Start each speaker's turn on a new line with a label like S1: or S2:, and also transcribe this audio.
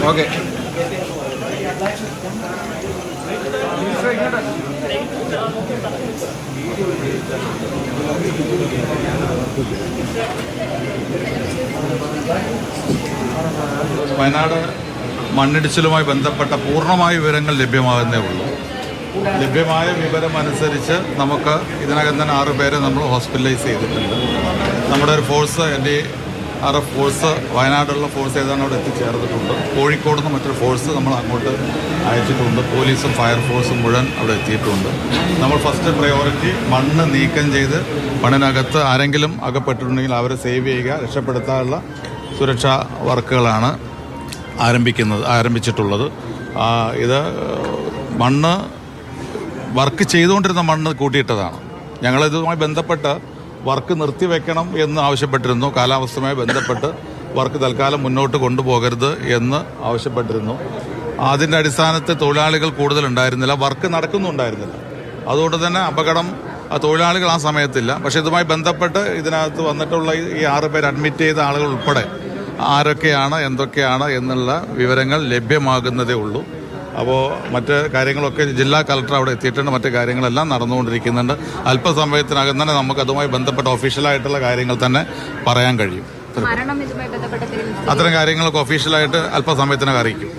S1: Okay. Wayanad മണ്ണിടിച്ചിലുമായി ബന്ധപ്പെട്ട പൂർണ്ണമായ വിവരങ്ങൾ ലഭ്യമാകുന്നേ ഉള്ളൂ. ലഭ്യമായ വിവരമനുസരിച്ച് നമുക്ക് ഇതിനകം തന്നെ 6 പേരെ നമ്മൾ ഹോസ്പിറ്റലൈസ് ചെയ്തിട്ടുണ്ട്. നമ്മുടെ ഒരു ഫോഴ്സ് NDRF ഫോഴ്സ് വയനാടുള്ള ഫോഴ്സ് ഏതാണ്ട് അവിടെ എത്തിച്ചേർന്നിട്ടുണ്ട്. കോഴിക്കോട് നിന്ന് മറ്റൊരു ഫോഴ്സ് നമ്മൾ അങ്ങോട്ട് അയച്ചിട്ടുണ്ട്. പോലീസും ഫയർഫോഴ്സും മുഴുവൻ അവിടെ എത്തിയിട്ടുണ്ട്. നമ്മൾ ഫസ്റ്റ് പ്രയോറിറ്റി മണ്ണ് നീക്കം ചെയ്ത് മണ്ണിനകത്ത് ആരെങ്കിലും അകപ്പെട്ടിട്ടുണ്ടെങ്കിൽ അവരെ സേവ് ചെയ്യുക, രക്ഷപ്പെടുത്താനുള്ള സുരക്ഷാ വർക്കുകളാണ് ആരംഭിച്ചിട്ടുള്ളത്. ഇത് മണ്ണ് വർക്ക് ചെയ്തുകൊണ്ടിരുന്ന മണ്ണ് കൂട്ടിയിട്ടതാണ്. ഞങ്ങളിതുമായി ബന്ധപ്പെട്ട് വർക്ക് നിർത്തിവെക്കണം എന്ന് ആവശ്യപ്പെട്ടിരുന്നു. കാലാവസ്ഥയുമായി ബന്ധപ്പെട്ട് വർക്ക് തൽക്കാലം മുന്നോട്ട് കൊണ്ടുപോകരുത് എന്ന് ആവശ്യപ്പെട്ടിരുന്നു. അതിൻ്റെ അടിസ്ഥാനത്തിൽ തൊഴിലാളികൾ കൂടുതലുണ്ടായിരുന്നില്ല, വർക്ക് നടക്കുന്നുണ്ടായിരുന്നില്ല. അതുകൊണ്ട് തന്നെ അപകടം തൊഴിലാളികൾ ആ സമയത്തില്ല. പക്ഷേ ഇതുമായി ബന്ധപ്പെട്ട് ഇതിനകത്ത് വന്നിട്ടുള്ള ഈ 6 പേര് അഡ്മിറ്റ് ചെയ്ത ആളുകൾ ഉൾപ്പെടെ ആരൊക്കെയാണ് എന്തൊക്കെയാണ് എന്നുള്ള വിവരങ്ങൾ ലഭ്യമാകുന്നതേ ഉള്ളൂ. അപ്പോൾ മറ്റ് കാര്യങ്ങളൊക്കെ ജില്ലാ കളക്ടർ അവിടെ എത്തിയിട്ടുണ്ട്. മറ്റ് കാര്യങ്ങളെല്ലാം നടന്നുകൊണ്ടിരിക്കുന്നുണ്ട്. അല്പസമയത്തിനകം തന്നെ നമുക്ക് അതുമായി ബന്ധപ്പെട്ട ഒഫീഷ്യലായിട്ടുള്ള കാര്യങ്ങൾ തന്നെ പറയാൻ കഴിയും. അത്തരം കാര്യങ്ങളൊക്കെ ഒഫീഷ്യലായിട്ട് അല്പസമയത്തിനകം അറിയിക്കും.